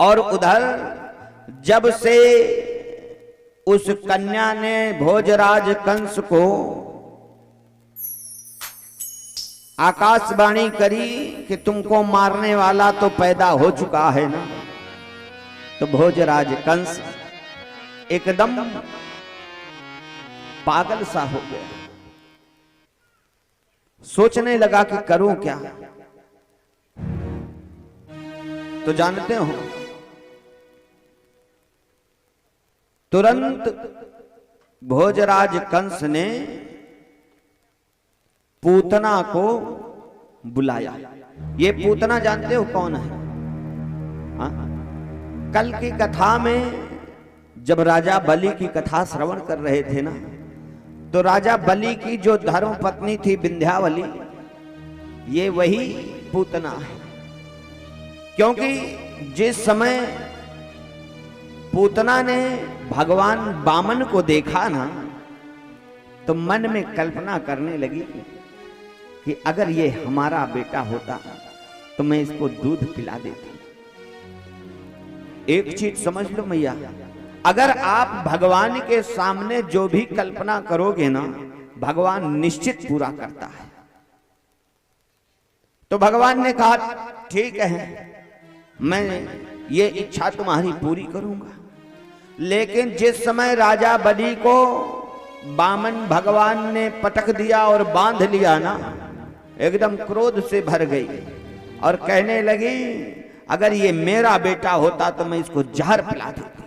और उधर जब से उस कन्या ने भोजराज कंस को आकाशवाणी करी कि तुमको मारने वाला तो पैदा हो चुका है ना, तो भोजराज कंस एकदम पागल सा हो गया। सोचने लगा कि करूं क्या। तो जानते हो तुरंत भोजराज कंस ने पूतना को बुलाया। ये पूतना जानते हो कौन है? हाँ? कल की कथा में जब राजा बलि की कथा श्रवण कर रहे थे ना, तो राजा बलि की जो धर्म पत्नी थी विंध्यावली, ये वही पूतना है। क्योंकि जिस समय पूतना ने भगवान वामन को देखा ना, तो मन में कल्पना करने लगी कि अगर ये हमारा बेटा होता तो मैं इसको दूध पिला देती। एक चीज समझ लो मैया, अगर आप भगवान के सामने जो भी कल्पना करोगे ना, भगवान निश्चित पूरा करता है। तो भगवान ने कहा ठीक है, मैं ये इच्छा तुम्हारी पूरी करूंगा। लेकिन जिस समय राजा बलि को वामन भगवान ने पटक दिया और बांध लिया ना, एकदम क्रोध से भर गई और कहने लगी अगर ये मेरा बेटा होता तो मैं इसको जहर पिला देती।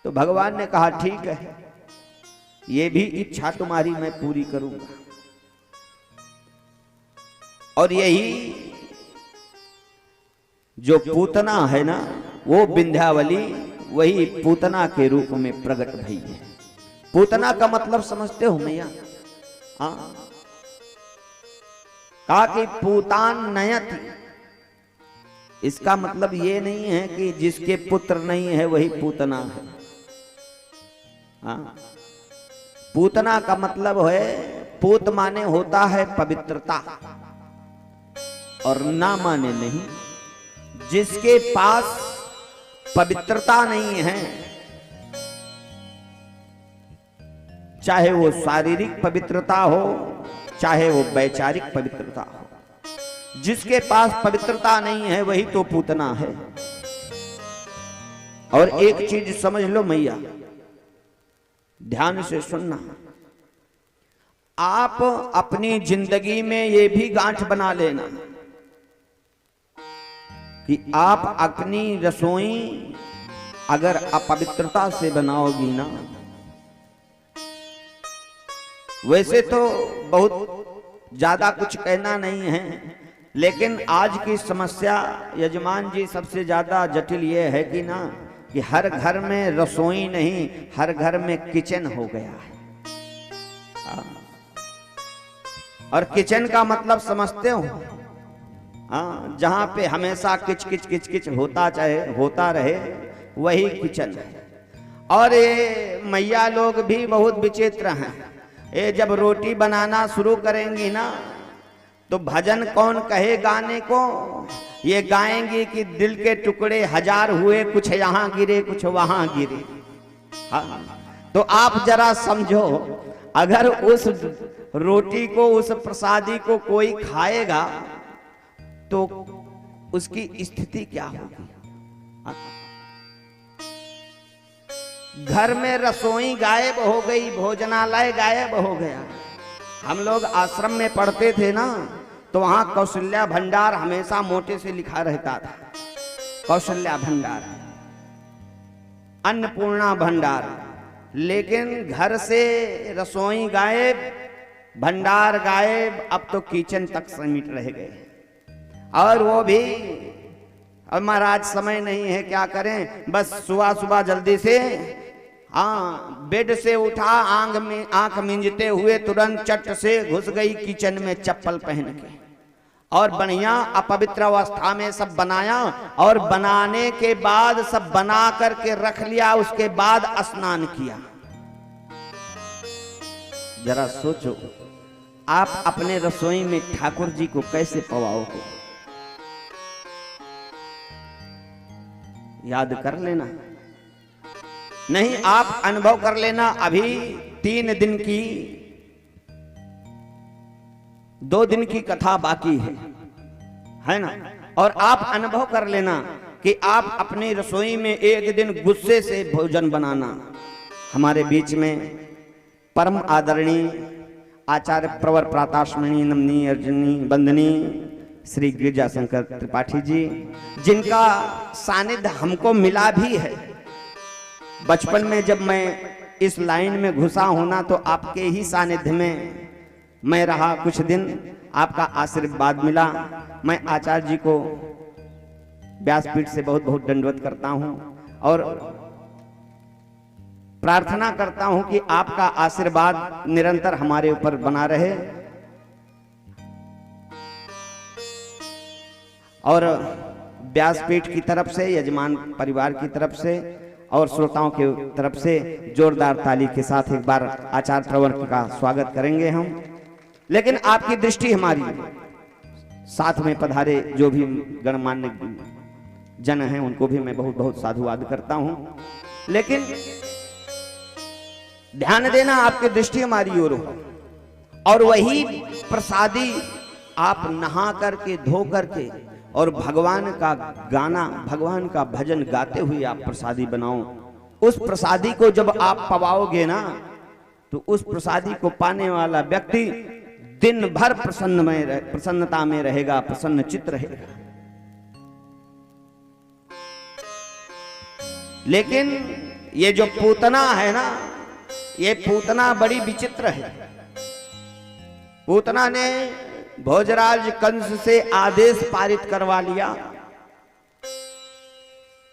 तो भगवान ने कहा ठीक है, ये भी इच्छा तुम्हारी मैं पूरी करूंगा। और यही जो पूतना है ना, वो विंध्यावली वही पूतना के रूप में प्रकट भई है। पूतना का मतलब समझते हो मैया? हाँ, कहा कि पूतान नयति। इसका मतलब ये नहीं है कि जिसके पुत्र नहीं है वही पूतना है। हाँ, पूतना का मतलब है, पूत माने होता है पवित्रता, और ना माने नहीं। जिसके पास पवित्रता नहीं है, चाहे वो शारीरिक पवित्रता हो चाहे वो वैचारिक पवित्रता हो, जिसके पास पवित्रता नहीं है वही तो पूतना है। और एक चीज समझ लो मैया, ध्यान से सुनना, आप अपनी जिंदगी में ये भी गांठ बना लेना कि आप अपनी रसोई अगर अपवित्रता से बनाओगी ना, वैसे तो बहुत ज्यादा कुछ कहना नहीं है, लेकिन आज की समस्या यजमान जी सबसे ज्यादा जटिल ये है कि ना, कि हर घर में रसोई नहीं, हर घर में किचन हो गया है। और किचन का मतलब समझते हो? हाँ, जहां पे हमेशा किच किच किच किच होता रहे वही किचन है। और ये मैया लोग भी बहुत विचित्र हैं। ये जब रोटी बनाना शुरू करेंगी ना, तो भजन कौन कहे गाने को? ये गाएंगी कि दिल के टुकड़े हजार हुए, कुछ यहाँ गिरे कुछ वहां गिरे। हाँ, तो आप जरा समझो, अगर उस रोटी को, उस प्रसादी को कोई खाएगा तो उसकी स्थिति क्या होगी? घर में रसोई गायब हो गई, भोजनालय गायब हो गया। हम लोग आश्रम में पढ़ते थे ना, तो वहां कौशल्या भंडार हमेशा मोटे से लिखा रहता था, कौशल्या भंडार, अन्नपूर्णा भंडार। लेकिन घर से रसोई गायब, भंडार गायब, अब तो किचन तक समिट रह गए। और वो भी अब महाराज समय नहीं है, क्या करें, बस सुबह सुबह जल्दी से, हाँ, बेड से उठा, आंख मिंजते हुए तुरंत चट से घुस गई किचन में चप्पल पहन के, और बढ़िया अपवित्र अवस्था में सब बनाया, और बनाने के बाद सब बना करके रख लिया, उसके बाद स्नान किया। जरा सोचो, आप अपने रसोई में ठाकुर जी को कैसे पवाओगे? याद कर लेना, नहीं आप अनुभव कर लेना। अभी 3 दिन की 2 दिन की कथा बाकी है ना। और आप अनुभव कर लेना कि आप अपनी रसोई में एक दिन गुस्से से भोजन बनाना। हमारे बीच में परम आदरणीय आचार्य प्रवर प्राताश्मणी नमनी अर्जुनी बंदनी श्री गिरजा शंकर त्रिपाठी जी, जिनका सानिध्य हमको मिला भी है। बचपन में जब मैं इस लाइन में घुसा होना तो आपके ही सानिध्य में मैं रहा कुछ दिन, आपका आशीर्वाद मिला। मैं आचार्य जी को व्यासपीठ से बहुत बहुत दंडवत करता हूं और प्रार्थना करता हूं कि आपका आशीर्वाद निरंतर हमारे ऊपर बना रहे और व्यासपीठ की तरफ से, यजमान परिवार की तरफ से और श्रोताओं की तरफ से जोरदार ताली के साथ एक बार आचार्य प्रवर का स्वागत करेंगे हम। लेकिन आपकी दृष्टि हमारी साथ में पधारे जो भी गणमान्य जन हैं उनको भी मैं बहुत बहुत साधुवाद करता हूं। लेकिन ध्यान देना, आपकी दृष्टि हमारी ओर हो और वही प्रसादी आप नहा करके धो करके और भगवान का गाना, भगवान का भजन गाते हुए आप प्रसादी बनाओ। उस प्रसादी को जब आप पवाओगे ना तो उस प्रसादी को पाने वाला व्यक्ति दिन भर प्रसन्नता में रहेगा, प्रसन्न चित्त रहेगा। लेकिन ये जो पूतना है ना, ये पूतना बड़ी विचित्र है। पूतना ने भोजराज कंस से आदेश पारित करवा लिया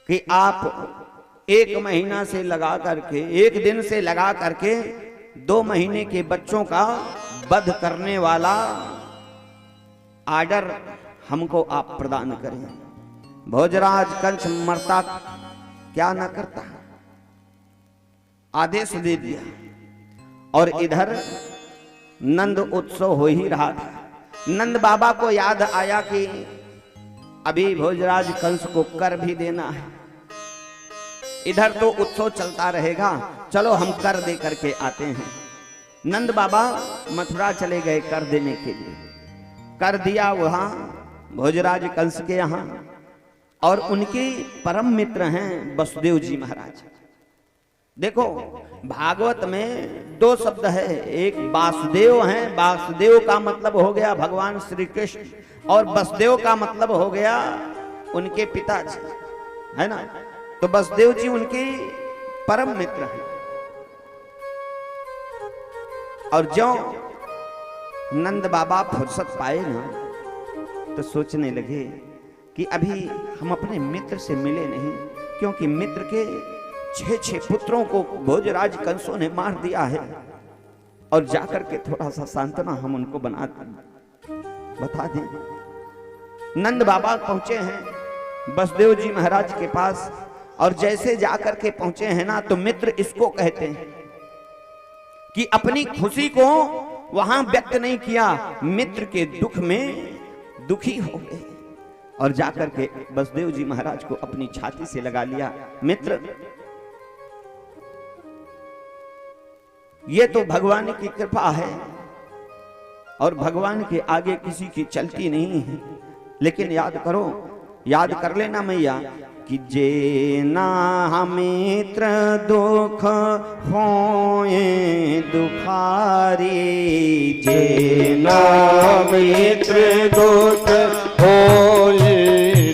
कि आप 1 महीना से लगा करके, 1 दिन से लगा करके 2 महीने के बच्चों का वध करने वाला आर्डर हमको आप प्रदान करें। भोजराज कंस मरता क्या न करता, आदेश दे दिया। और इधर नंद उत्सव हो ही रहा था। नंद बाबा को याद आया कि अभी भोजराज कंस को कर भी देना है, इधर तो उत्सव चलता रहेगा, चलो हम कर दे करके आते हैं। नंद बाबा मथुरा चले गए कर देने के लिए। कर दिया वहां भोजराज कंस के यहां, और उनके परम मित्र हैं वसुदेव जी महाराज। देखो भागवत में 2 शब्द है, एक वासुदेव है, वासुदेव का मतलब हो गया भगवान श्री कृष्ण, और वसुदेव का मतलब हो गया उनके पिताजी, है ना। तो वसुदेव जी उनके परम मित्र हैं। और जो नंद बाबा फुर्सत पाए ना तो सोचने लगे कि अभी हम अपने मित्र से मिले नहीं, क्योंकि मित्र के 6 पुत्रों को भोजराज कंसों ने मार दिया है, और जाकर के थोड़ा सा सांत्वना हम उनको बता दें। नंद बाबा पहुंचे हैं वसुदेव जी महाराज के पास, और जैसे जाकर के पहुंचे हैं ना तो मित्र इसको कहते हैं कि अपनी खुशी को वहां व्यक्त नहीं किया, मित्र के दुख में दुखी हो गए और जाकर के वसुदेव जी महाराज को अपनी छाती से लगा लिया। मित्र, ये तो भगवान की कृपा है और भगवान के आगे किसी की चलती नहीं है, लेकिन याद करो, याद कर लेना मैया कि जे ना मित्र दुख होए दुखारी, जे ना मित्र दुख होए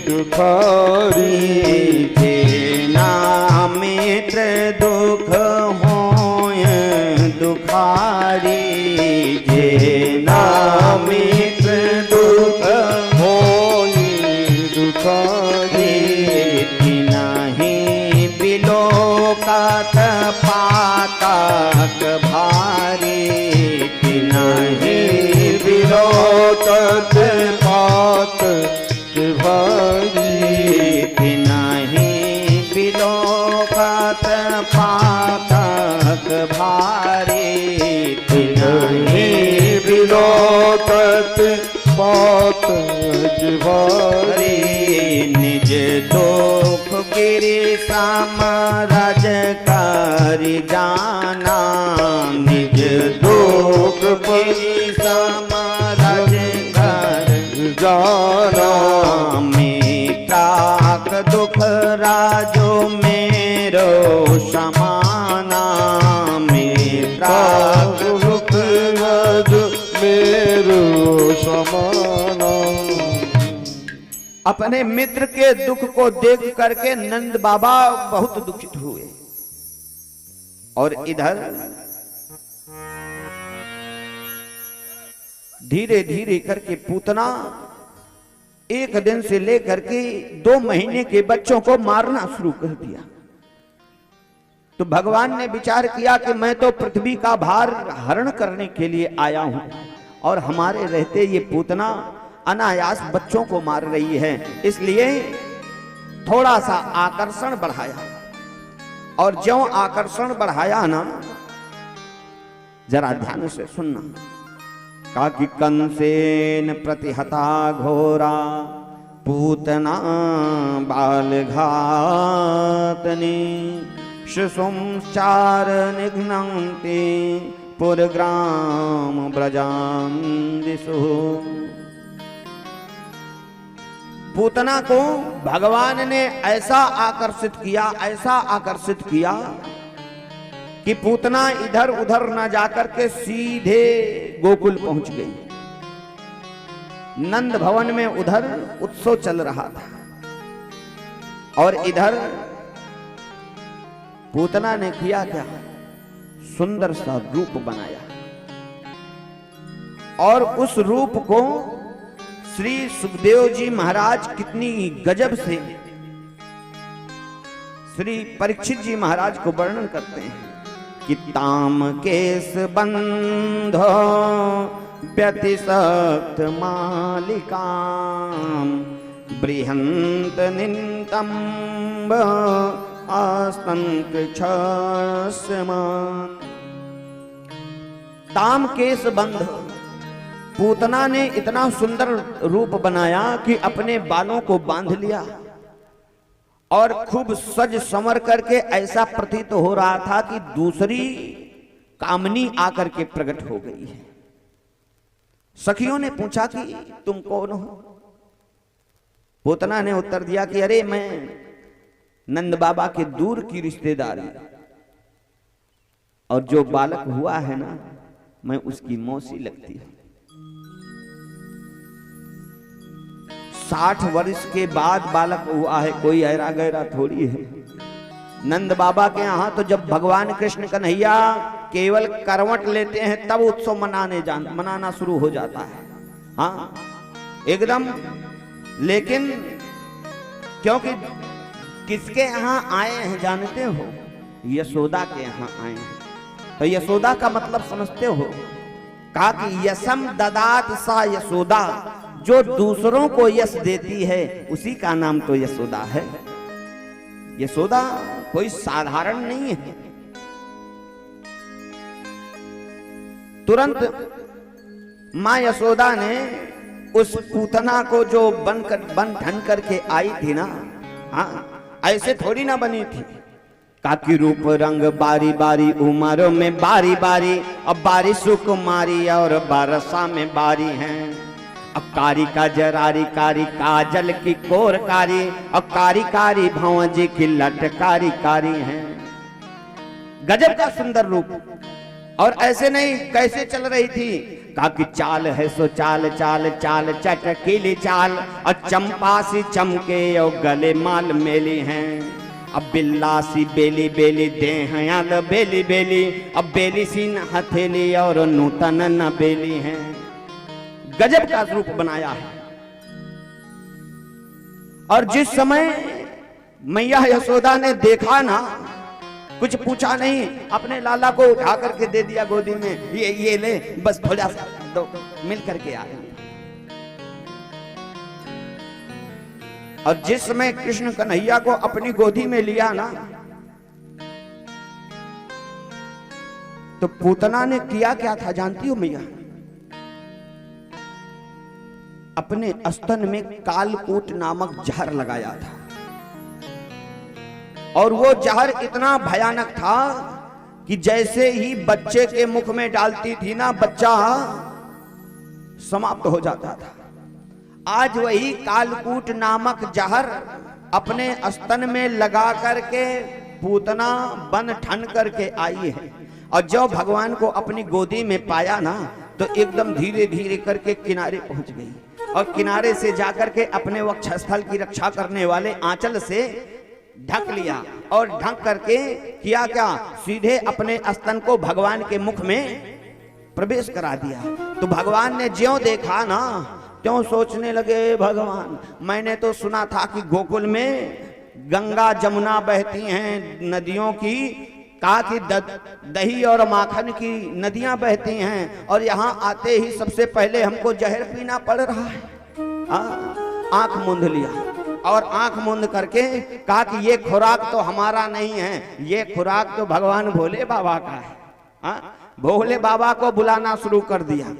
दुखारी, जे ना मित्र दुख होए दुखारी, जे ना मित्र दुख होए दुखारी, नहीं बिलोकत पातक भारी, नहीं बिलोकत पातक भारी, नहीं बिलोकत पातक भारी, नहीं बिलोकत पातक भारी, निज दुख के गिरि समरज कर जाना, निज दुख गिरि समरज कर जाना, मित्राक दुख राजो मेरो समाना, मित्राक दुख राजो मेरो समाना। अपने मित्र के दुख को देख करके नंद बाबा बहुत दुखित हुए। और इधर धीरे धीरे करके पूतना एक दिन से लेकर के 2 महीने के बच्चों को मारना शुरू कर दिया। तो भगवान ने विचार किया कि मैं तो पृथ्वी का भार हरण करने के लिए आया हूं और हमारे रहते ये पूतना अनायास बच्चों को मार रही है, इसलिए थोड़ा सा आकर्षण बढ़ाया। और ज्यों आकर्षण बढ़ाया ना, जरा ध्यान से सुनना, कहा कि कंसेन प्रतिहता घोरा पूतना बाल घातनी, शिशुं चार निघ्नन्ति पुरग्राम ब्रजान दिशु। पूतना को भगवान ने ऐसा आकर्षित किया कि पूतना इधर उधर न जाकर के सीधे गोकुल पहुंच गई। नंद भवन में उधर उत्सव चल रहा था और इधर पूतना ने किया क्या, सुंदर सा रूप बनाया और उस रूप को श्री सुखदेव जी महाराज कितनी गजब से श्री परीक्षित जी महाराज को वर्णन करते हैं कि ताम केस बंधो व्यतिशक्त मालिकाम बृहंत नितंब आस्तंक छस्मान। ताम केस बंध, पूतना ने इतना सुंदर रूप बनाया कि अपने बालों को बांध लिया और खूब सज संवर करके ऐसा प्रतीत हो रहा था कि दूसरी कामनी आकर के प्रकट हो गई है। सखियों ने पूछा कि तुम कौन हो? पूतना ने उत्तर दिया कि अरे मैं नंद बाबा के दूर की रिश्तेदारी और जो बालक हुआ है ना, मैं उसकी मौसी लगती हूं। 60 वर्ष के बाद बालक हुआ है, कोई ऐरा गैरा थोड़ी है। नंद बाबा के यहां तो जब भगवान कृष्ण कन्हैया केवल करवट लेते हैं तब उत्सव मनाना शुरू हो जाता है, हाँ एकदम। लेकिन क्योंकि किसके यहां आए हैं जानते हो? यशोदा के यहां आए हैं। तो यशोदा का मतलब समझते हो? कहा कि यशम ददात सा यशोदा, जो दूसरों को यश देती है उसी का नाम तो यशोदा है। यशोदा कोई साधारण नहीं है। तुरंत मां यशोदा ने उस पूतना को जो बन ठन करके आई थी ना, हाँ ऐसे थोड़ी ना बनी थी। काकी रूप रंग बारी बारी, उम्र में बारी बारी, अब बारी सुकुमारी और बारसा में बारी हैं। अब कारी का जरारी कारी, काजल की कोर कारी, अब कारी कारी भंवजी की लटकारी कारी हैं। गजब का सुंदर रूप। और ऐसे नहीं, कैसे चल रही थी? काकी चाल है सो चाल चाल चाल चटकीली चाल, और चंपा सी चमके और गले माल मेली हैं। अब बिल्ला सी बेली बेली देहयाल बेली बेली, अब बेली सी हथेली और नूतन न बेली हैं। गजब का रूप बनाया है। और जिस समय मैया यशोदा ने देखा ना, कुछ पूछा नहीं, अपने लाला को उठा करके दे दिया गोदी में, ये ले बस थोड़ा सा दो, मिल करके आया। और जिस समय कृष्ण कन्हैया को अपनी गोदी में लिया ना, तो पूतना ने किया क्या था जानती हो मैया? अपने स्तन में कालकूट नामक जहर लगाया था। और वो जहर इतना भयानक था कि जैसे ही बच्चे के मुख में डालती थी ना, बच्चा समाप्त हो जाता था। आज वही कालकूट नामक जहर अपने स्तन में लगा करके पूतना बन ठन करके आई है, और जब भगवान को अपनी गोदी में पाया ना तो एकदम धीरे धीरे करके किनारे पहुंच गई, और किनारे से जाकर के अपने वक्षस्थल की रक्षा करने वाले आंचल से ढक लिया, और ढक करके किया क्या, सीधे अपने स्तन को भगवान के मुख में प्रवेश करा दिया। तो भगवान ने ज्यों देखा ना त्यों सोचने लगे, भगवान मैंने तो सुना था कि गोकुल में गंगा जमुना बहती हैं नदियों की, कहा कि दही और माखन की नदियां बहती हैं, और यहाँ आते ही सबसे पहले हमको जहर पीना पड़ रहा है। आंख मूंद लिया, और आंख मूंद करके कहा कि ये खुराक तो हमारा नहीं है, ये खुराक तो भगवान भोले बाबा का है। भोले बाबा को बुलाना शुरू कर दिया।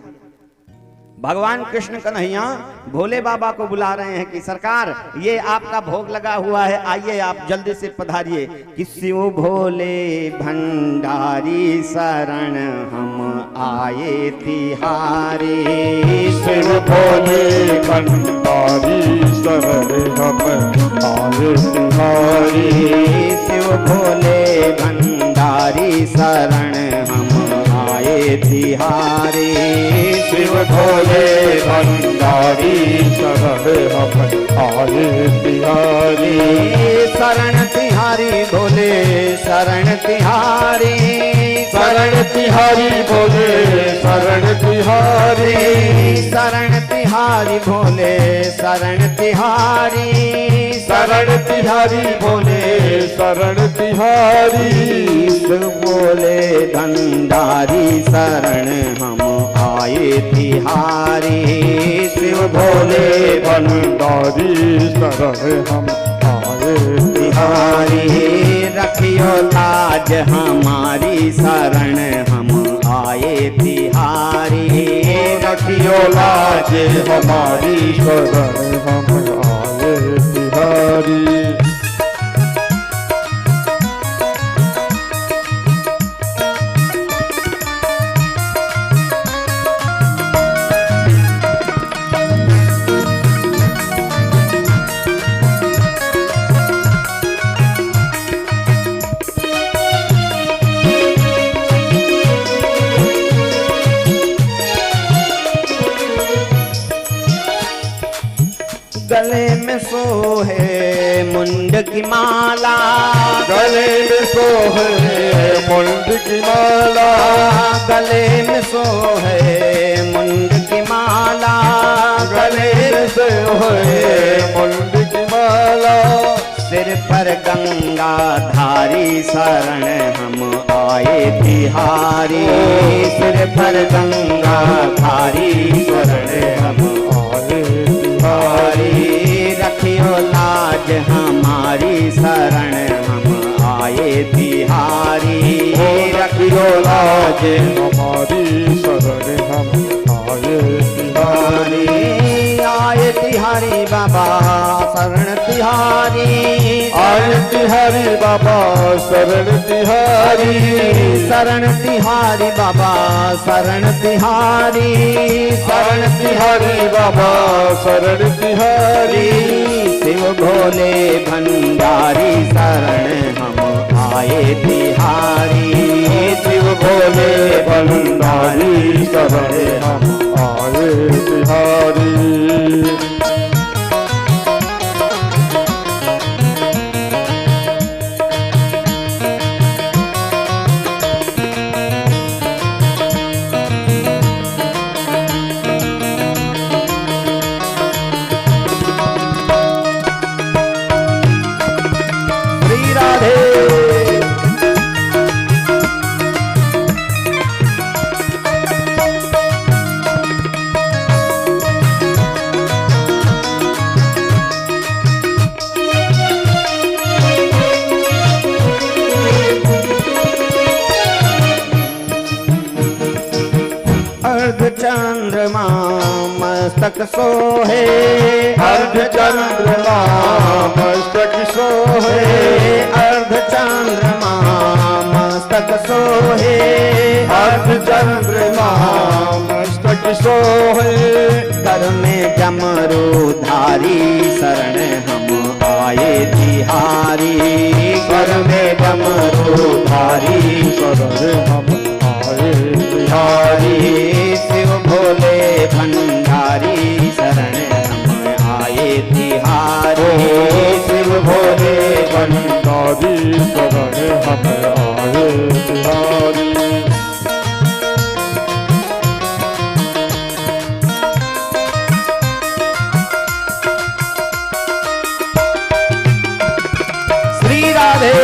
भगवान कृष्ण कन्हैया भोले बाबा को बुला रहे हैं कि सरकार ये आपका भोग लगा हुआ है, आइए आप जल्दी से पधारिए। कि शिव भोले भंडारी शरण हम आए तिहारी, शिव भोले भंडारी शरण हम आए तिहारी, शिव भोले भंडारी शरण हम आए तिहारी, शिव भोले भंडारी शरण हम आए तिहारी, शरण तिहारी भोले शरण तिहारी, शरण तिहारी भोले शरण तिहारी, शरण तिहारी भोले शरण तिहारी, शरण तिहारी भोले शरण तिहारी, शिव भोले भंडारी शरण हम आए तिहारी, शिव भोले भंडारी शरण हम आए तिहारी, रखियो लाज हमारी शरण हम आए तिहारी, रखियो लाज हमारी शरण हम आए तिहारी। गले में सोहे मुंड की माला, गले में सोहे मुंड की माला, गले में सोहे मुंड की माला, गले में सोहे मुंड की माला, सिर पर गंगा धारी शरण हम आए तिहारी, सिर पर गंगा धारी शरण हम आए तिहारी, रखियो लाज हमारी शरण हम आए तिहारी, रखियो लाज हमारी शरण हम आए तिहारी, आए तिहारी बाबा शरण तिहारी, आए तिहारी बाबा शरण तिहारी, शरण तिहारी बाबा शरण तिहारी, शरण तिहारी बाबा शरण तिहारी, शिव भोले भंडारी शरण हम आए तिहारी, शिव भोले भंडारी शरण हम आए तिहारी। चंद्रमा मस्तक सोहे, अर्ध चंद्रमा मस्तक सोहे, अर्ध सोहे, अर्ध चंद्रमा मस्तक सोहे, कर में डमरूधारी शरण हम आए तिहारी, कर में डमरूधारी शरण हम आए तिहारी, शिव भोले भंडारी शरण हम आए तिहारी, शिव भोले भंडारी शरण हम आए तिहारी। श्री राधे।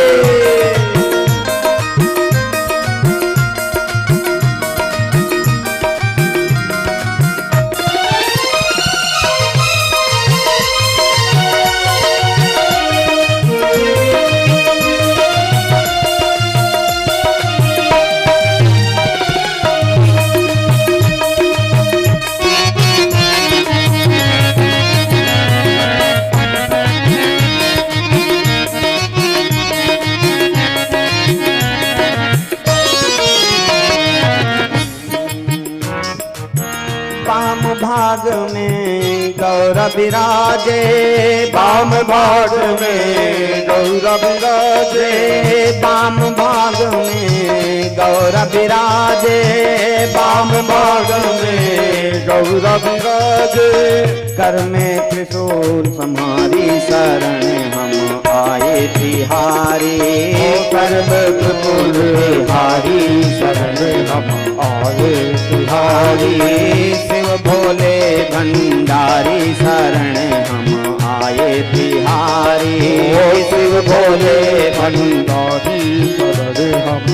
वाम भाग में गौरव विराजे, वाम भाग में गौरव विराजे, वाम भाग में गौरव विराजे, वाम भाग में गौरव विराजे, कर में त्रिशूल सम्हारी शरण हम आए तिहारी, कर में त्रिशूल हारी शरण हम आए तिहारी, शिव भोले भंडारी शरण हम आए तिहारी, शिव भोले भंडारी शरण हम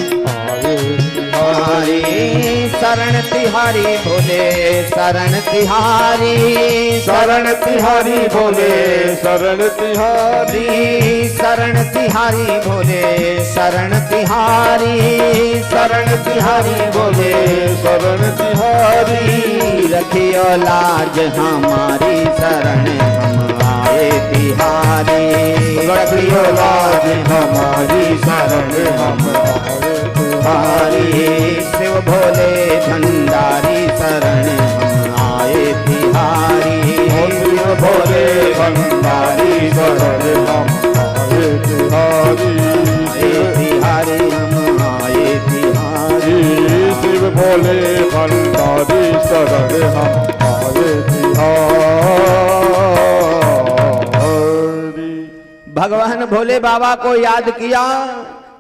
आए तिहारी, शरण तिहारी भोले शरण तिहारी, शरण तिहारी भोले शरण तिहारी, शरण तिहारी भोले शरण तिहारी, शरण तिहारी भोले शरण तिहारी, रखियो लाज हमारी शरण हम आए तिहारी, रखियो लाज हमारी शरण हम आए तिहारी, शिव भोले भंडारी शरण हम आए तिहारी, शिव भोले भंडारी शरण हम आए तिहारी, तिहारी हम आए तिहारी, शिव भोले भंडारी शरण हम आए तिहारी। भगवान भोले बाबा को याद किया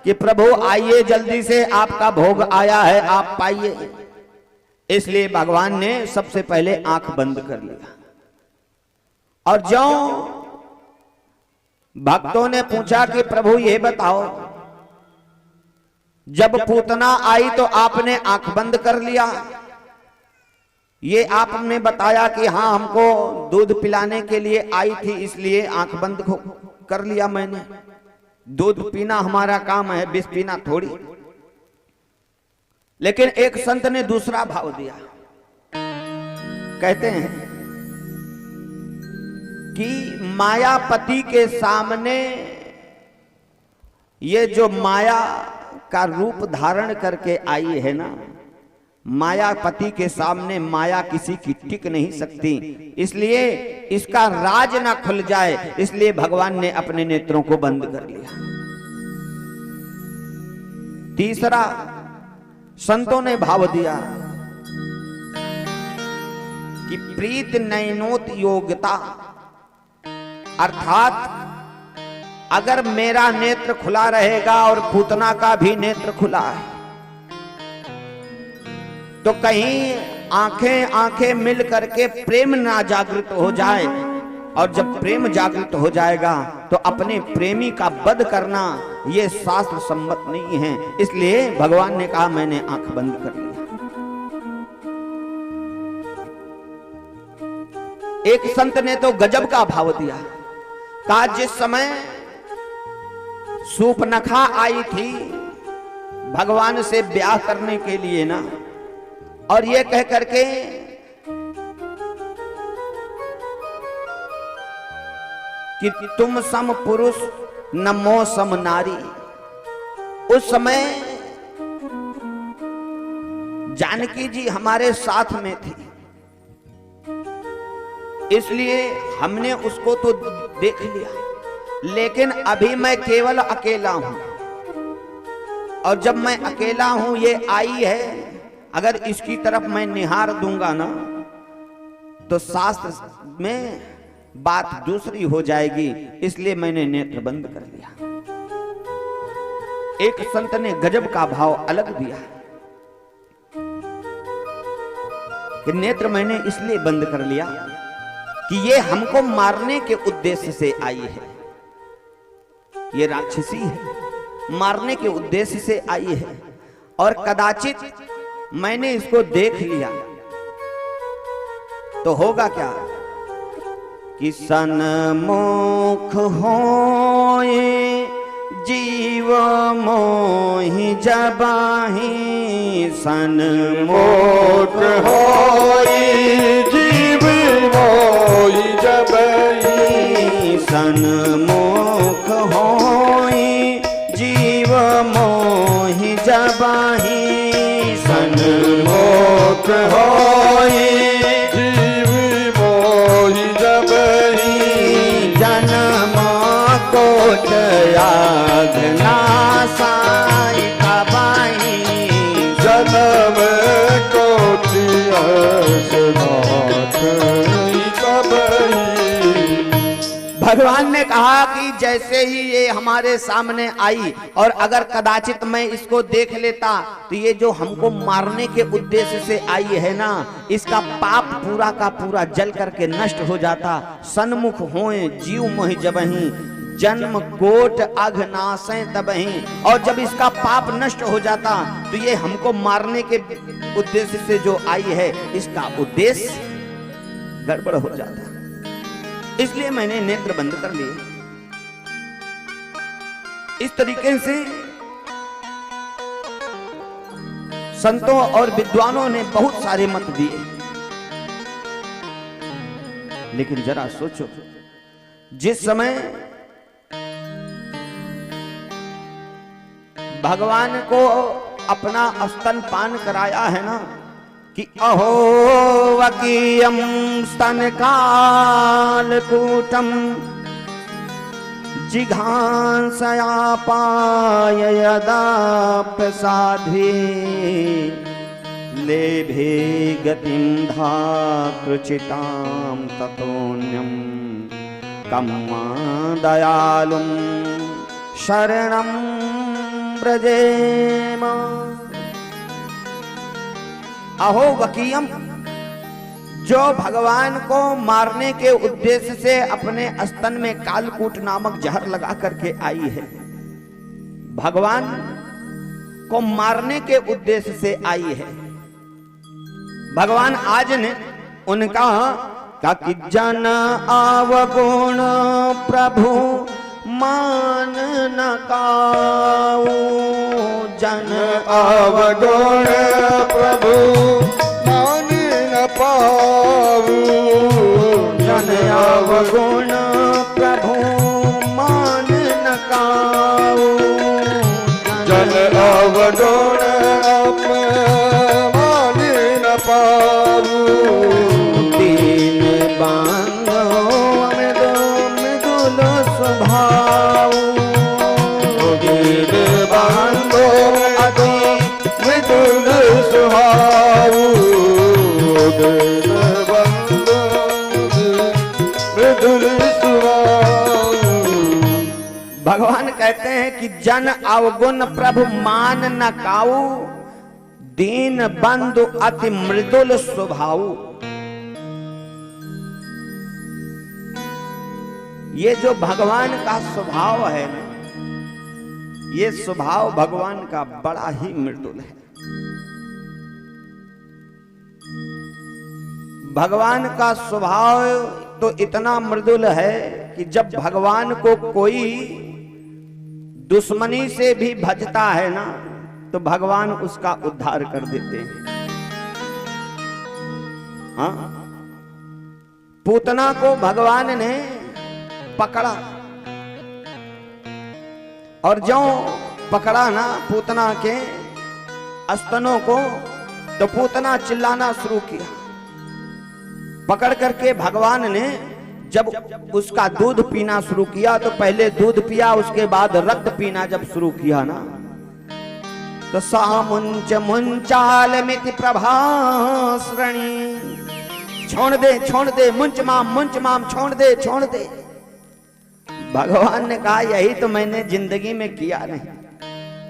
कि प्रभु आइए जल्दी से, आपका भोग आया है, आप पाइए। इसलिए भगवान ने सबसे पहले आंख बंद कर लिया और जो भक्तों ने पूछा कि प्रभु ये बताओ, जब पूतना आई तो आपने आंख बंद कर लिया, ये आपने बताया कि हाँ हमको दूध पिलाने के लिए आई थी इसलिए आंख बंद कर लिया मैंने, दूध पीना हमारा काम है, विष पीना थोड़ी। लेकिन एक संत ने दूसरा भाव दिया, कहते हैं कि मायापति के सामने ये जो माया का रूप धारण करके आई है ना, मायापति के सामने माया किसी की टिक नहीं सकती, इसलिए इसका राज ना खुल जाए, इसलिए भगवान ने अपने नेत्रों को बंद कर लिया। तीसरा संतों ने भाव दिया कि प्रीत नयनोत योग्यता, अर्थात अगर मेरा नेत्र खुला रहेगा और पूतना का भी नेत्र खुला है तो कहीं आंखें आंखें मिल करके प्रेम ना जागृत हो जाए, और जब प्रेम जागृत हो जाएगा तो अपने प्रेमी का वध करना ये शास्त्र सम्मत नहीं है, इसलिए भगवान ने कहा मैंने आंख बंद कर लिया। एक संत ने तो गजब का भाव दिया, कहा जिस समय सूपनखा आई थी भगवान से ब्याह करने के लिए ना, और ये कह करके कि तुम सम पुरुष न मो सम नारी, उस समय जानकी जी हमारे साथ में थी, इसलिए हमने उसको तो देख लिया, लेकिन अभी मैं केवल अकेला हूं, और जब मैं अकेला हूं, ये आई है, अगर इसकी तरफ मैं निहार दूंगा ना तो शास्त्र में बात दूसरी हो जाएगी, इसलिए मैंने नेत्र बंद कर लिया। एक संत ने गजब का भाव अलग दिया कि नेत्र मैंने इसलिए बंद कर लिया कि ये हमको मारने के उद्देश्य से आई है, ये राक्षसी है, मारने के उद्देश्य से आई है, और कदाचित मैंने इसको देख लिया तो होगा क्या कि सन्मुख होए जीव मोहि जबाहि, सन्मुख होए जीव मोहि जबाहि, सन्मुख होए जीव मोहि जबाहि, सन्मुख होए जीव मोहि जबाहि, जन्म कोट नासाई कबाई, जन्म कोटि असनाथ कबाई। भगवान ने कहा कि जैसे ही ये हमारे सामने आई और अगर कदाचित मैं इसको देख लेता तो ये जो हमको मारने के उद्देश्य से आई है ना, इसका पाप पूरा का पूरा जल करके नष्ट हो जाता। सन्मुख होए जीव मोहि जबहि, जन्म कोट अघनाशे तबहि, और जब इसका पाप नष्ट हो जाता तो ये हमको मारने के उद्देश्य से जो आई है, इसका उद्देश्य गड़बड़ हो जाता। इसलिए मैंने नेत्र बंद कर लिए। इस तरीके से संतों और विद्वानों ने बहुत सारे मत दिए, लेकिन जरा सोचो, जिस समय भगवान को अपना स्तनपान कराया है ना, कि अहो वकीयम स्तन कालकूटम जिघांसया पाय यदा प्रसाध्वी, लेभे गतिम धाकृचितां ततोन्यम कम्मा दयालुम शरणं व्रजेम। अहो वकीयम, जो भगवान को मारने के उद्देश्य से अपने स्तन में कालकूट नामक जहर लगा करके आई है, भगवान को मारने के उद्देश्य से आई है। भगवान आज ने उनका कि जन अवगुण प्रभु मान न काऊ, जन अवगुण प्रभु मान न पाऊ, जन अवगुण प्रभु मान न काऊ, जन अवगुण मान न पाऊ, दीन बांधो मृदुल स्वभाव, दीन बांधो अति मृदुल सुहाऊ, दीन बांधो मृदुल सुहाऊ। भगवान कहते हैं कि जन अवगुण प्रभु मान न काऊ, दीन बंधु अति मृदुल स्वभाव। ये जो भगवान का स्वभाव है ना, ये स्वभाव भगवान का बड़ा ही मृदुल है। भगवान का स्वभाव तो इतना मृदुल है कि जब भगवान को कोई दुश्मनी से भी भजता है ना, तो भगवान उसका उद्धार कर देते हैं। हाँ? पूतना को भगवान ने पकड़ा, और जो पकड़ा ना पूतना के स्तनों को, तो पूतना चिल्लाना शुरू किया। पकड़ करके भगवान ने जब उसका दूध पीना शुरू किया तो पहले दूध पिया, उसके बाद रक्त पीना जब शुरू किया ना तो सामुंच मुंचाल मिति प्रभास्रणी, छोड़ दे मुंच माम छोड़ दे। भगवान ने कहा यही तो मैंने जिंदगी में किया नहीं।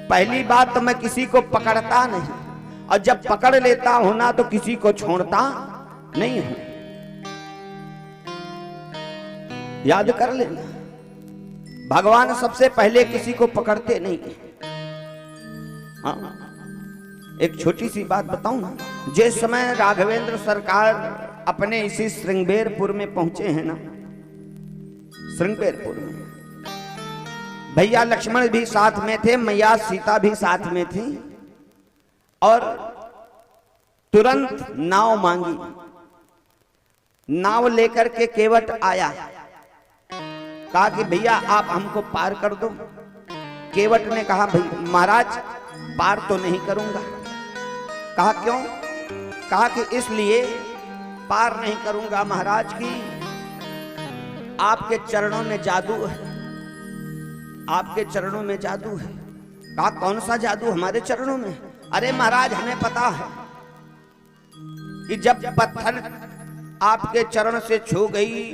पहली बात तो मैं किसी को पकड़ता नहीं, और जब पकड़ लेता हूं ना तो किसी को छोड़ता नहीं हूं। याद कर लेना, भगवान सबसे पहले किसी को पकड़ते नहीं। हाँ, एक छोटी सी बात बताऊं ना, जिस समय राघवेंद्र सरकार अपने इसी श्रृंगेरपुर में पहुंचे हैं ना, श्रृंगेरपुर में भैया लक्ष्मण भी साथ में थे, मैया सीता भी साथ में थी, और तुरंत नाव मांगी। नाव लेकर के केवट आया, कहा कि भैया आप हमको पार कर दो। केवट ने कहा भाई महाराज पार तो नहीं करूंगा। कहा क्यों? कहा कि इसलिए पार नहीं करूंगा महाराज की आपके चरणों में जादू है, आपके चरणों में जादू है। कहा कौन सा जादू हमारे चरणों में? अरे महाराज हमें पता है कि जब पत्थर आपके चरण से छू गई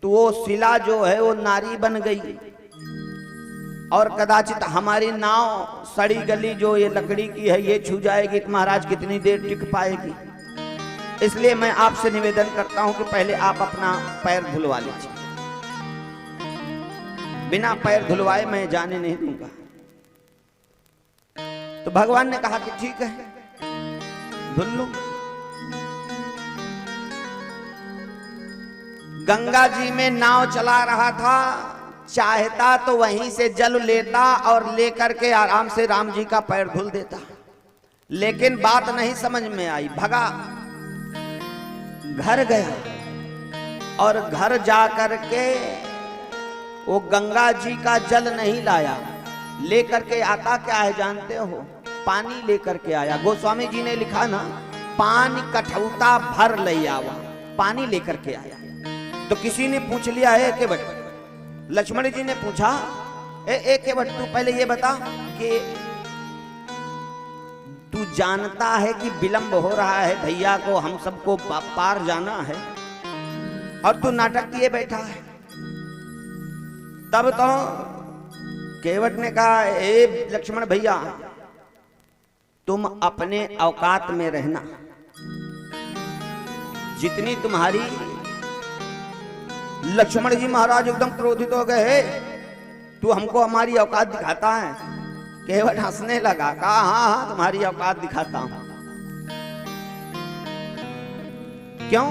तो वो शिला जो है वो नारी बन गई, और कदाचित हमारी नाव सड़ी गली जो ये लकड़ी की है ये छू जाएगी तो महाराज कितनी देर टिक पाएगी। इसलिए मैं आपसे निवेदन करता हूं कि पहले आप अपना पैर धुलवा लीजिए। बिना पैर धुलवाए मैं जाने नहीं दूंगा। तो भगवान ने कहा कि ठीक है धुल लो। गंगा जी में नाव चला रहा था, चाहता तो वहीं से जल लेता और लेकर के आराम से राम जी का पैर धुल देता, लेकिन बात नहीं समझ में आई। भगा, घर गया और घर जा करके वो गंगा जी का जल नहीं लाया, लेकर के आता क्या है जानते हो? पानी लेकर के आया। गोस्वामी जी ने लिखा ना, पानी कठौता भर ले आवा, पानी लेकर के आया। तो किसी ने पूछ लिया है केवट, लक्ष्मण जी ने पूछा ए केवट तू पहले ये बता कि तू जानता है कि विलंब हो रहा है, भैया को हम सबको पार जाना है, और तू नाटक किए बैठा है। तब तो केवट ने कहा ए लक्ष्मण भैया तुम अपने औकात में रहना, जितनी तुम्हारी। लक्ष्मण जी महाराज एकदम क्रोधित हो गए, तू हमको हमारी औकात दिखाता है? केवट हंसने लगा, कहा हाँ तुम्हारी औकात दिखाता हूं। क्यों?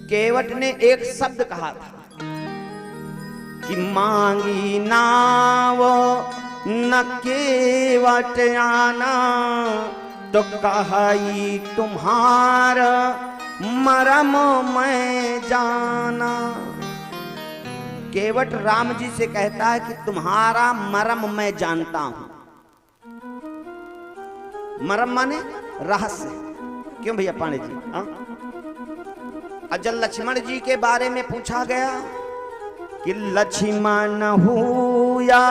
केवट ने एक शब्द कहा था कि मांगी नाव न केवट आना, तो कहाई तुम्हारा मरम मैं जाना। केवट राम जी से कहता है कि तुम्हारा मरम मैं जानता हूं। मरम माने रहस्य। क्यों भैया पांडे जी? जब लक्ष्मण जी के बारे में पूछा गया कि लक्ष्मण हुआ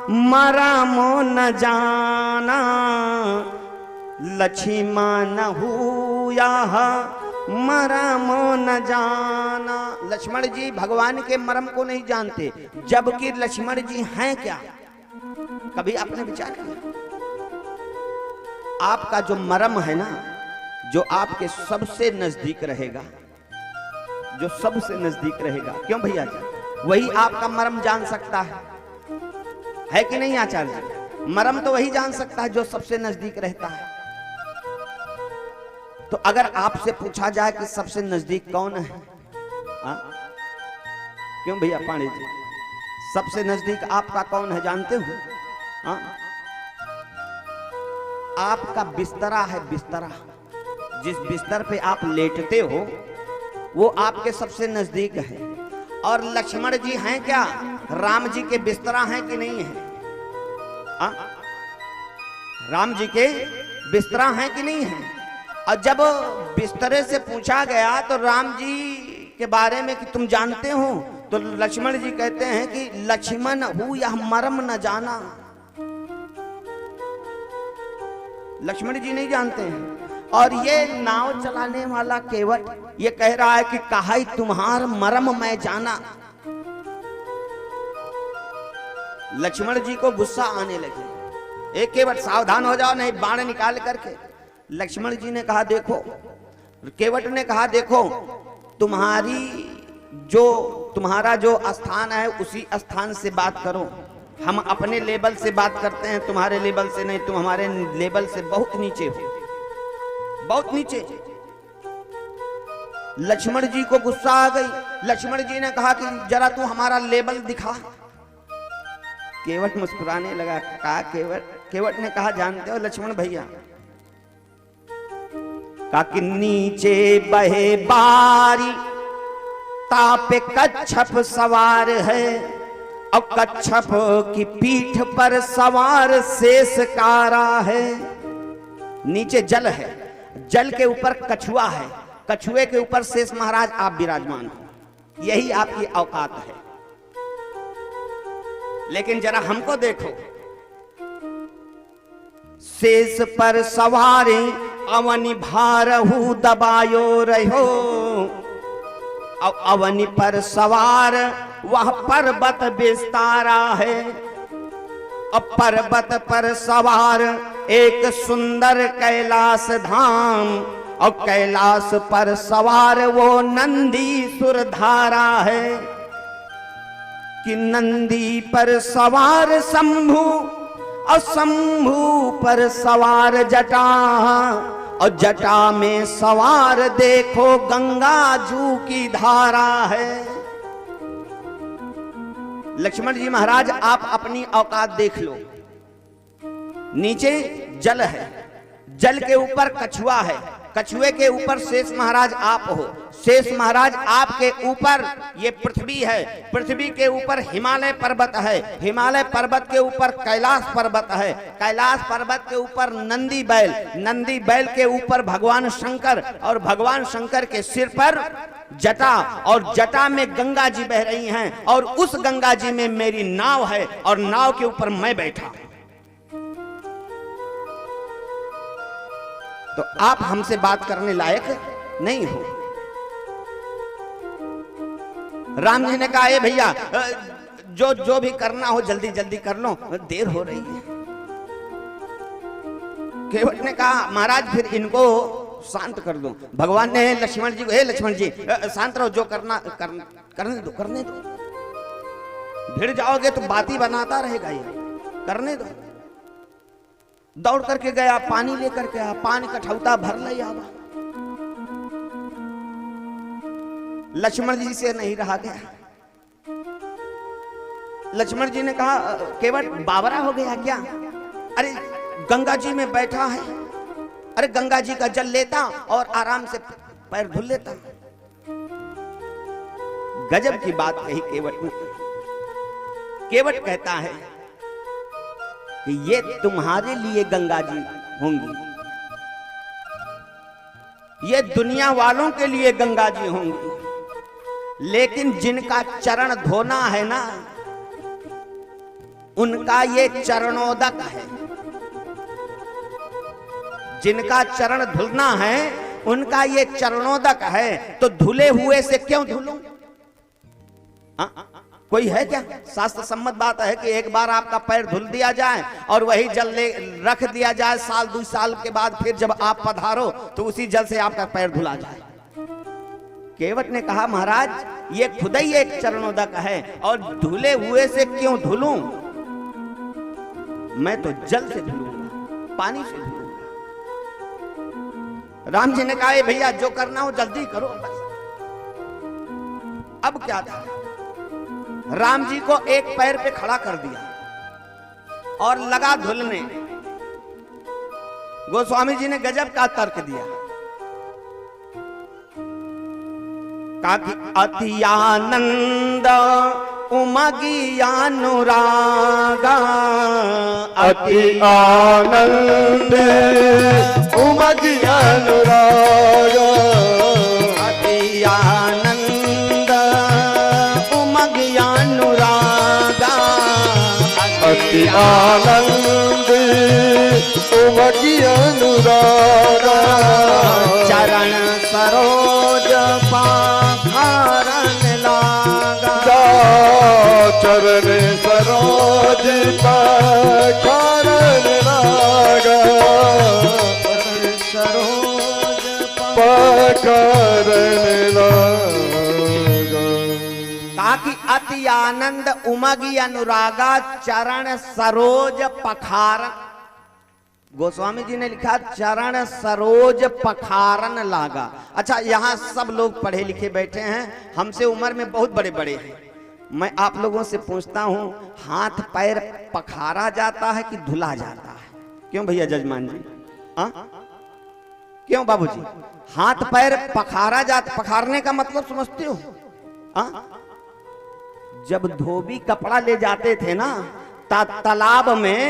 मरम न जाना, लक्ष्मण हुआ मरम न जाना। लक्ष्मण जी भगवान के मरम को नहीं जानते, जबकि लक्ष्मण जी हैं क्या? कभी आपने विचार किया? आपका जो मरम है ना, जो आपके सबसे नजदीक रहेगा, जो सबसे नजदीक रहेगा, क्यों भैया जी? वही आपका मरम जान सकता है कि नहीं आचार्य जी? मरम तो वही जान सकता है जो सबसे नजदीक रहता है। तो अगर आपसे पूछा जाए कि सबसे नजदीक कौन है, क्यों भैया पांडे जी? सबसे नजदीक आपका कौन है जानते हो? आपका बिस्तरा है, बिस्तरा। जिस बिस्तर पे आप लेटते हो वो आपके सबसे नजदीक है। और लक्ष्मण जी हैं क्या? राम जी के बिस्तरा हैं कि नहीं है? राम जी के बिस्तरा हैं कि नहीं है। और जब बिस्तरे से पूछा गया तो राम जी के बारे में कि तुम जानते हो, तो लक्ष्मण जी कहते हैं कि लक्ष्मण हूं यह मर्म न जाना। लक्ष्मण जी नहीं जानते हैं। और ये नाव चलाने वाला केवट ये कह रहा है कि कहा तुम्हार मर्म मैं जाना। लक्ष्मण जी को गुस्सा आने लगे। एक केवट सावधान हो जाओ नहीं बाण निकाल करके। लक्ष्मण जी ने कहा देखो, केवट ने कहा देखो, तुम्हारा जो स्थान है उसी स्थान से बात करो। हम अपने लेवल से बात करते हैं, तुम्हारे लेवल से नहीं। तुम हमारे लेवल से बहुत नीचे हो, बहुत नीचे। लक्ष्मण जी को गुस्सा आ गई। लक्ष्मण जी ने कहा कि जरा तू हमारा लेवल दिखा। केवट मुस्कुराने लगा। कहा केवट ने कहा जानते हो लक्ष्मण भैया, कहा कि नीचे बहे बारी तापे कच्छप सवार है, और कच्छप की पीठ पर सवार शेष कारा है। नीचे जल है, जल के ऊपर कछुआ है, कछुए के ऊपर शेष महाराज आप विराजमान हो। यही आपकी औकात है। लेकिन जरा हमको देखो, शेष पर सवारे अवनि भारहु दबायो रहो, और अवनि पर सवार वह पर्वत विस्तारा है। और पर्वत पर सवार एक सुंदर कैलाश धाम, और कैलाश पर सवार वो नंदी सुरधारा है। कि नंदी पर सवार शंभु, और शंभु पर सवार जटा, और जटा में सवार देखो गंगा जू की धारा है। लक्ष्मण जी महाराज आप अपनी औकात देख लो। नीचे जल है, जल के ऊपर कछुआ है, कछुए के ऊपर शेष महाराज आप हो। शेष महाराज आपके ऊपर ये पृथ्वी है, पृथ्वी के ऊपर हिमालय पर्वत है, हिमालय पर्वत के ऊपर कैलाश पर्वत है, कैलाश पर्वत के ऊपर नंदी बैल, नंदी बैल के ऊपर भगवान शंकर, और भगवान शंकर के सिर पर जटा, और जटा में गंगा जी बह रही हैं, और उस गंगा जी में मेरी नाव है, और नाव के ऊपर मैं बैठा। तो आप हमसे बात करने लायक नहीं हो। राम जी ने कहा ए भैया जो भी करना हो जल्दी जल्दी कर लो, देर हो रही है। केवट ने कहा महाराज फिर इनको शांत कर दो। भगवान ने लक्ष्मण जी को, हे लक्ष्मण जी शांत रहो, जो करना करने दो, करने दो। भिड़ जाओगे तो बात ही बनाता रहेगा, ये करने दो। दौड़ करके गया, पानी लेकर के आया, पानी कठौता भर ले आवा। लक्ष्मण जी से नहीं रहा गया। लक्ष्मण जी ने कहा केवट बावरा हो गया क्या? अरे गंगा जी में बैठा है, अरे गंगा जी का जल लेता और आराम से पैर धुल लेता। गजब की बात कही केवट ने। केवट कहता है कि ये तुम्हारे लिए गंगा जी होंगी, ये दुनिया वालों के लिए गंगा जी होंगी, लेकिन जिनका चरण धोना है ना, उनका ये चरणोदक है। जिनका चरण धुलना है उनका ये चरणोदक है। तो धुले हुए से क्यों धुलूं? कोई है क्या? शास्त्र सम्मत बात है कि एक बार आपका पैर धुल दिया जाए और वही जल ले रख दिया जाए, साल 2 साल के बाद फिर जब आप पधारो तो उसी जल से आपका पैर धुला जाए। केवट ने कहा महाराज ये खुद ही एक चरणोदक है, और धुले हुए से क्यों धुलूं? मैं तो जल से धुलूंगा, पानी से धुलूंगा। राम जी ने कहा भैया जो करना हो जल्दी करो बस। अब क्या था, राम जी को एक पैर पे खड़ा कर दिया और लगा धुलने। गोस्वामी जी ने गजब का तर्क दिया, कहा कि अति आनंद उमगी अनुरागा अति आनंद उमगी अनुराग अति आनंद उमगी अनुरागा अति आनंद उमगी अनुराग चरण सरोज पाखरन लागा चरण सरोज पाखरन लागा सरोज पाखरन लागा ताकि अति आनंद उमगी अनुरागा चरण सरोज पखारन। गोस्वामी जी ने लिखा चरण सरोज पखारन लागा। अच्छा, यहाँ सब लोग पढ़े लिखे बैठे हैं, हमसे उम्र में बहुत बड़े बड़े हैं। मैं आप लोगों से पूछता हूँ, हाथ पैर पखारा जाता है कि धुला जाता है? क्यों भैया जजमान जी? क्यों बाबूजी? हाथ पैर पखारा जाता, पखारने का मतलब समझते हो? जब धोबी कपड़ा ले जाते थे ना तालाब में,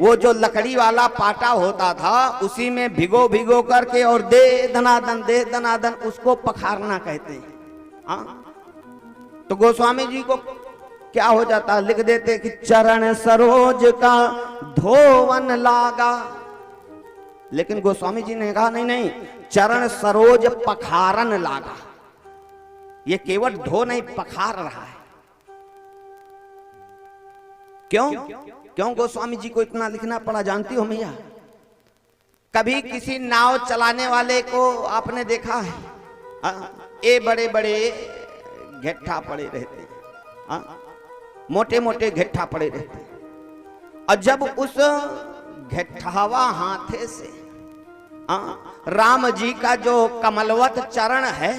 वो जो लकड़ी वाला पाटा होता था उसी में भिगो भिगो करके और दे दनादन उसको पखारना कहते हैं। तो गोस्वामी जी को क्या हो जाता, लिख देते कि चरण सरोज का धोवन लागा। लेकिन गोस्वामी जी ने कहा नहीं नहीं, चरण सरोज पखारन लागा। ये केवल धो नहीं, पखार रहा है। क्यों गोस्वामी जी को इतना लिखना पड़ा जानती हो मैया? कभी किसी नाव चलाने वाले को आपने देखा है? ये बड़े बड़े घेट्ठा पड़े रहते हैं, मोटे मोटे घेट्ठा पड़े रहते हैं। और जब उस घेट्ठावा हाथे से राम जी का जो कमलवत चरण है,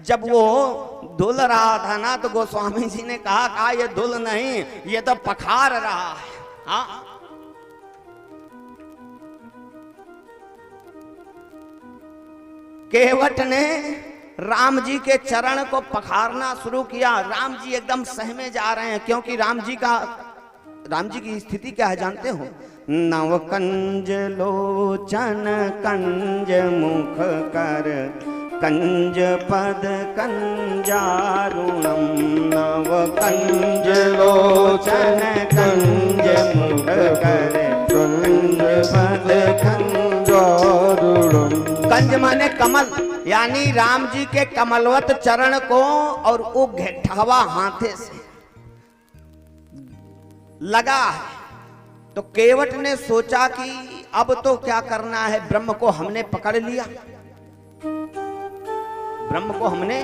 जब वो धुल रहा था ना, तो गोस्वामी जी ने कहा ये धुल नहीं, ये तो पखार रहा है। केवट ने राम जी के चरण को पखारना शुरू किया। राम जी एकदम सहमे जा रहे हैं, क्योंकि राम जी की स्थिति क्या है जानते हो? नव कंज लोचन कंज मुख कर कंज पद कंजारुणम। नव कंज लोचन कंज मुख कर कंज पद कंजारुणम। कंज माने कमल, यानी राम जी के कमलवत चरण को और वो घेट्ठावा हाथे से लगा है। तो केवट ने सोचा कि अब तो क्या करना है, ब्रह्म को हमने पकड़ लिया, ब्रह्म को हमने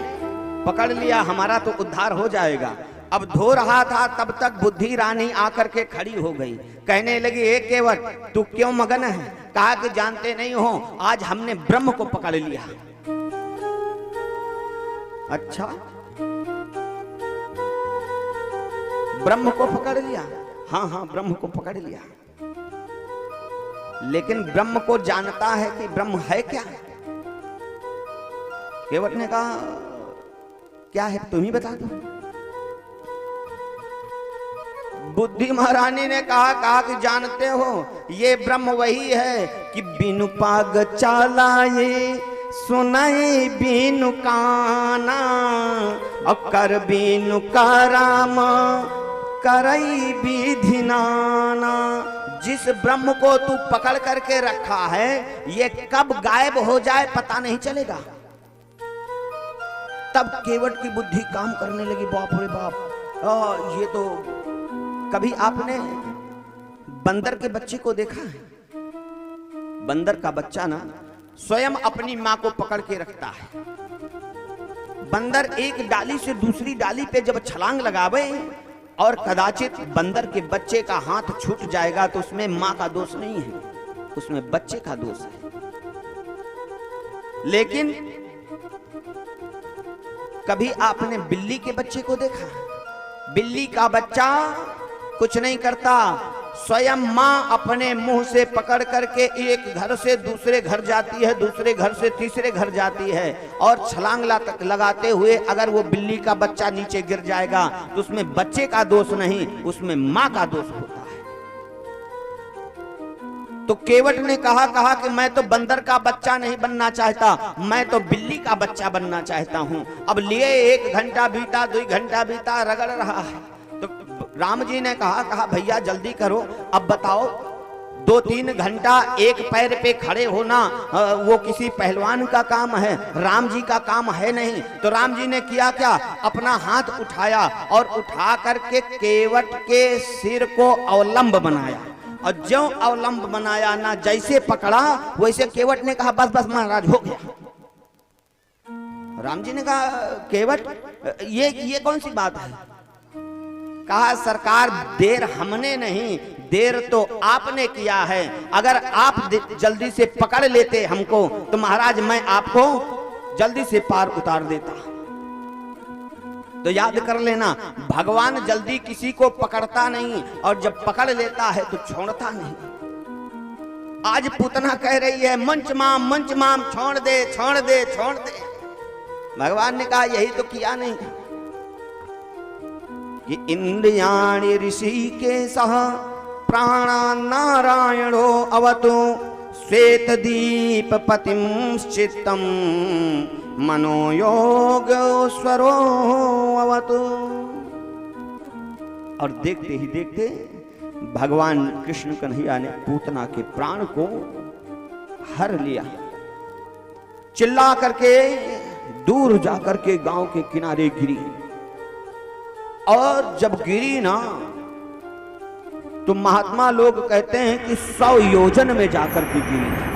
पकड़ लिया, हमारा तो उद्धार हो जाएगा। अब धो रहा था तब तक बुद्धि रानी आकर के खड़ी हो गई, कहने लगी ए केवट तू क्यों मगन है? कहा कि जानते नहीं हो, आज हमने ब्रह्म को पकड़ लिया। अच्छा, ब्रह्म को पकड़ लिया? हाँ, ब्रह्म को पकड़ लिया। लेकिन ब्रह्म को जानता है कि ब्रह्म है क्या? केवट ने कहा क्या है तुम ही बता दो। बुद्धि महारानी ने कहा कि जानते हो ये ब्रह्म वही है कि बिनु पाग चालाए सुनाई बिनु काना और कर बिनु कराम करई विधि नाना। जिस ब्रह्म को तू पकड़ करके रखा है ये कब गायब हो जाए पता नहीं चलेगा। तब केवट की बुद्धि काम करने लगी, बाप रे बाप, ये तो कभी आपने बंदर के बच्चे को देखा है? बंदर का बच्चा ना स्वयं अपनी मां को पकड़ के रखता है। बंदर एक डाली से दूसरी डाली पे जब छलांग लगावे और कदाचित बंदर के बच्चे का हाथ छूट जाएगा तो उसमें मां का दोष नहीं है, उसमें बच्चे का दोष है। लेकिन कभी आपने बिल्ली के बच्चे को देखा? बिल्ली का बच्चा कुछ नहीं करता, स्वयं माँ अपने मुंह से पकड़ करके एक घर से दूसरे घर जाती है, दूसरे घर से तीसरे घर जाती है, और छलांग लगाते हुए अगर वो बिल्ली का बच्चा नीचे गिर जाएगा तो उसमें बच्चे का दोष नहीं, उसमें माँ का दोष होता है। तो केवट ने कहा कि मैं तो बंदर का बच्चा नहीं बनना चाहता, मैं तो बिल्ली का बच्चा बनना चाहता हूं। अब लिए 1 घंटा बीता, 2 घंटा बीता, रगड़ रहा है। तो राम जी ने कहा भैया जल्दी करो, अब बताओ 2-3 घंटा एक पैर पे खड़े होना वो किसी पहलवान का काम है, राम जी का काम है नहीं। तो राम जी ने किया क्या, अपना हाथ उठाया और उठा करके केवट के सिर को अवलंब बनाया, और जो अवलंब बनाया ना, जैसे पकड़ा वैसे केवट ने कहा बस बस महाराज हो गया। राम जी ने कहा केवट ये कौन सी बात है? कहा सरकार देर हमने नहीं, देर तो आपने किया है। अगर आप जल्दी से पकड़ लेते हमको तो महाराज मैं आपको जल्दी से पार उतार देता। तो याद कर लेना, भगवान जल्दी किसी को पकड़ता नहीं, और जब पकड़ लेता है तो छोड़ता नहीं। आज पूतना कह रही है मंच माम छोड़ दे छोड़ दे छोड़ दे। भगवान ने कहा यही तो किया नहीं कि इंद्रियाणि ऋषिकेशः प्राणा नारायणो अवतु श्वेत दीप पतिम चित्तम मनोयोग स्वरो अवतु। और देखते ही देखते भगवान कृष्ण कन्हैया ने पूतना के प्राण को हर लिया। चिल्ला करके दूर जाकर के गांव के किनारे गिरी, और जब गिरी ना तो महात्मा लोग कहते हैं कि 100 योजन में जाकर के गिरी।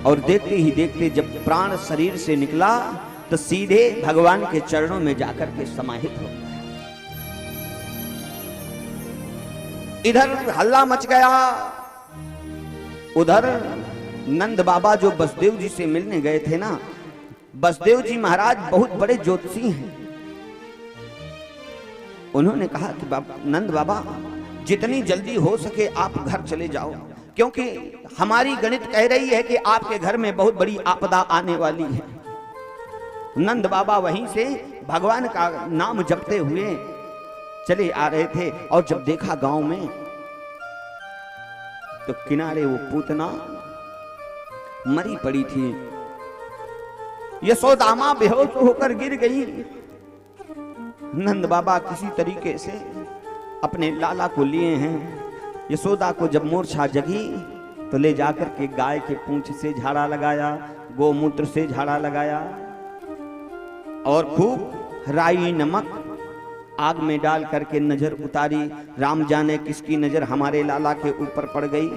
और देखते ही देखते जब प्राण शरीर से निकला तो सीधे भगवान के चरणों में जाकर के समाहित हो गया। इधर हल्ला मच गया, उधर नंद बाबा जो बसदेव जी से मिलने गए थे ना, बसदेव जी महाराज बहुत बड़े ज्योतिषी हैं। उन्होंने कहा कि नंद बाबा जितनी जल्दी हो सके आप घर चले जाओ, क्योंकि हमारी गणित कह रही है कि आपके घर में बहुत बड़ी आपदा आने वाली है। नंद बाबा वहीं से भगवान का नाम जपते हुए चले आ रहे थे, और जब देखा गांव में तो किनारे वो पूतना मरी पड़ी थी। यशोदामा बेहोश होकर गिर गई। नंद बाबा किसी तरीके से अपने लाला को लिए हैं। यशोदा को जब मूर्छा जगी तो ले जाकर के गाय के पूंछ से झाड़ा लगाया, गोमूत्र से झाड़ा लगाया, और खूब राई नमक आग में डाल करके नजर उतारी। राम जाने किसकी नजर हमारे लाला के ऊपर पड़ गई।